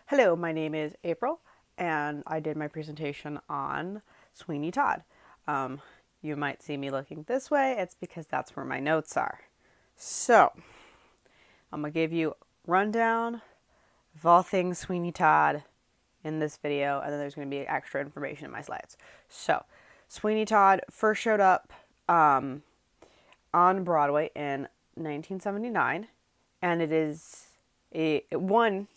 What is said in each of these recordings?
Hello, my name is April, and I did my presentation on Sweeney Todd. You might see me looking this way, it's because that's where my notes are. So, I'm going to give you a rundown of all things Sweeney Todd in this video, and then there's going to be extra information in my slides. So, Sweeney Todd first showed up on Broadway in 1979, and it won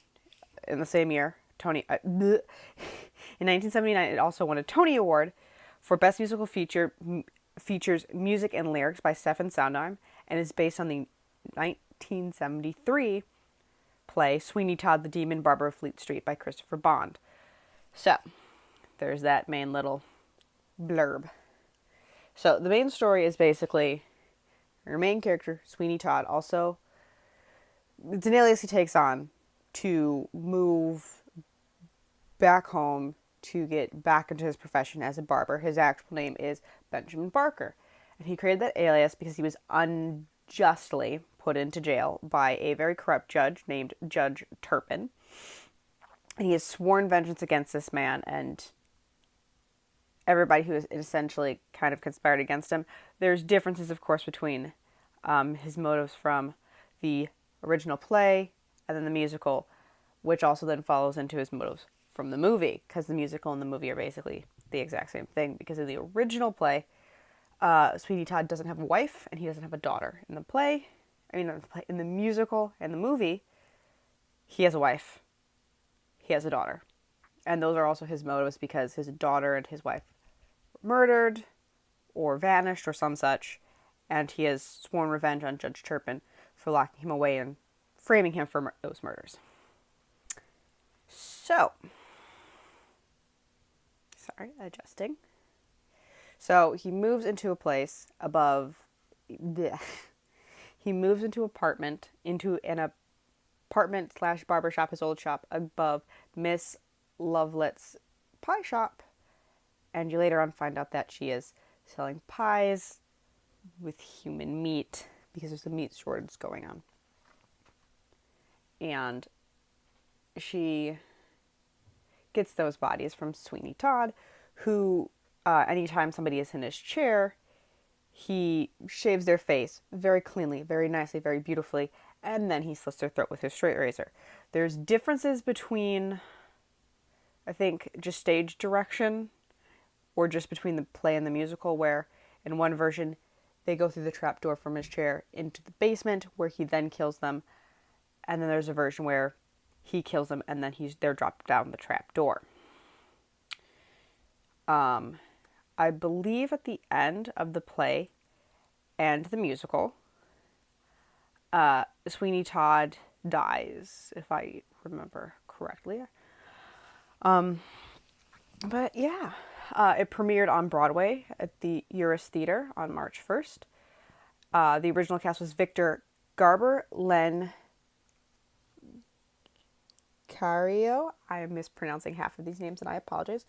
in the same year, Tony. In 1979, it also won a Tony Award for Best Musical features music and lyrics by Stephen Sondheim, and is based on the 1973 play Sweeney Todd, the Demon Barber of Fleet Street by Christopher Bond. So, there's that main little blurb. So, the main story is basically your main character, Sweeney Todd, also, it's an alias he takes on to move back home to get back into his profession as a barber. His actual name is Benjamin Barker. And he created that alias because he was unjustly put into jail by a very corrupt judge named Judge Turpin. And he has sworn vengeance against this man and everybody who has essentially kind of conspired against him. There's differences, of course, between his motives from the original play and then the musical, which also then follows into his motives from the movie, because the musical and the movie are basically the exact same thing. Because in the original play, Sweeney Todd doesn't have a wife and he doesn't have a daughter. In the musical and the movie, he has a wife, he has a daughter, and those are also his motives because his daughter and his wife were murdered or vanished or some such, and he has sworn revenge on Judge Turpin for locking him away and framing him for those murders. So, adjusting. So he moves into a place above. He moves into an apartment / barbershop, his old shop, above Miss Lovelet's pie shop, and you later on find out that she is selling pies with human meat because there's a meat shortage going on. And she gets those bodies from Sweeney Todd, who, anytime somebody is in his chair, he shaves their face very cleanly, very nicely, very beautifully, and then he slits their throat with his straight razor. There's differences between, I think, just stage direction, or just between the play and the musical, where in one version, they go through the trapdoor from his chair into the basement, where he then kills them. And then there's a version where he kills them and then they're dropped down the trapdoor. I believe at the end of the play and the musical, Sweeney Todd dies, if I remember correctly. But yeah, it premiered on Broadway at the Uris Theater on March 1st. The original cast was Victor Garber, Len Cario, I am mispronouncing half of these names and I apologize,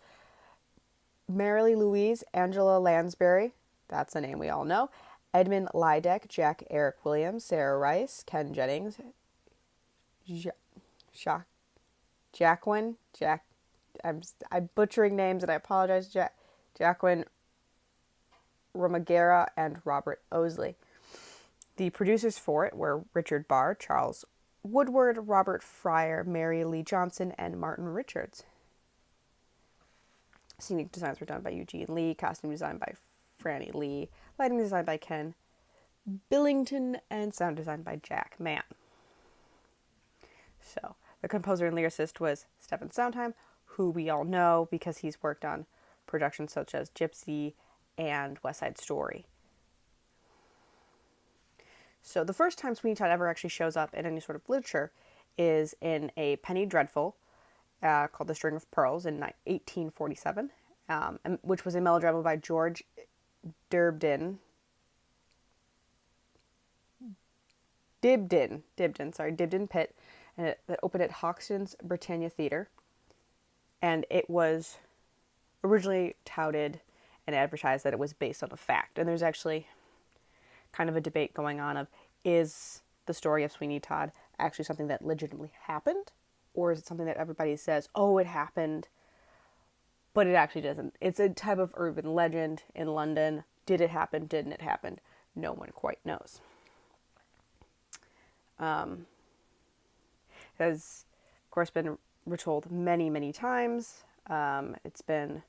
Marilee Louise, Angela Lansbury, that's a name we all know, Edmund Lydeck, Jack Eric Williams, Sarah Rice, Ken Jennings, I'm butchering names and I apologize, Jacqueline Romagera, and Robert Osley. The producers for it were Richard Barr, Charles Woodward, Robert Fryer, Mary Lee Johnson, and Martin Richards. Scenic designs were done by Eugene Lee, costume design by Franny Lee, lighting design by Ken Billington, and sound design by Jack Mann. So, the composer and lyricist was Stephen Sondheim, who we all know because he's worked on productions such as Gypsy and West Side Story. So the first time Sweeney Todd ever actually shows up in any sort of literature is in a Penny Dreadful called The String of Pearls in 1847, which was a melodrama by George Dibdin Pitt, and that opened at Hoxton's Britannia Theatre. And it was originally touted and advertised that it was based on a fact. And there's actually kind of a debate going on of, is the story of Sweeney Todd actually something that legitimately happened, or is it something that everybody says, oh, it happened, but it actually doesn't? It's a type of urban legend in London. Did it happen? Didn't it happen? No one quite knows. It has, of course, been retold many, many times. It's been,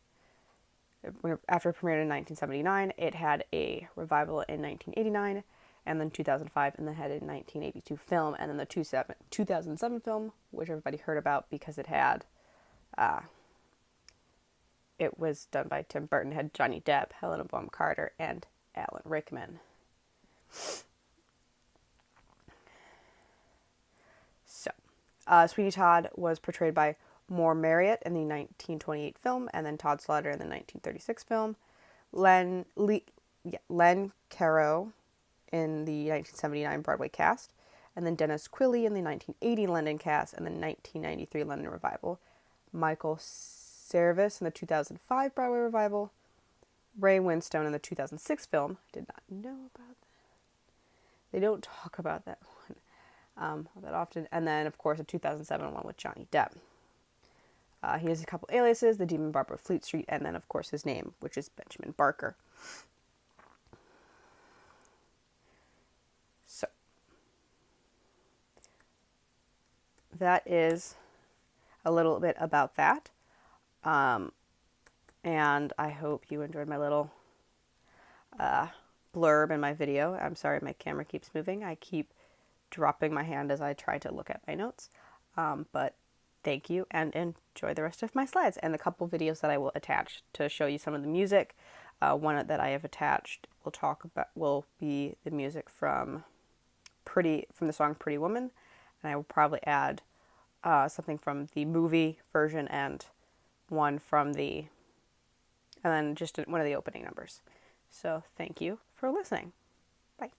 after it premiered in 1979, it had a revival in 1989, and then 2005, and then had a 1982 film, and then the 2007 film, which everybody heard about because it had, it was done by Tim Burton, had Johnny Depp, Helena Bonham Carter, and Alan Rickman. So, Sweeney Todd was portrayed by Moore Marriott in the 1928 film, and then Todd Slaughter in the 1936 film. Len Caro in the 1979 Broadway cast, and then Dennis Quilley in the 1980 London cast and the 1993 London revival. Michael Service in the 2005 Broadway revival. Ray Winstone in the 2006 film. I did not know about that. They don't talk about that one that often. And then, of course, a 2007 one with Johnny Depp. He has a couple aliases, the Demon Barber of Fleet Street, and then, of course, his name, which is Benjamin Barker. So, that is a little bit about that. And I hope you enjoyed my little blurb in my video. I'm sorry my camera keeps moving. I keep dropping my hand as I try to look at my notes. But thank you, and enjoy the rest of my slides and the couple videos that I will attach to show you some of the music. One that I have attached will be the music from the song Pretty Woman, and I will probably add something from the movie version and then just one of the opening numbers. So thank you for listening. Bye.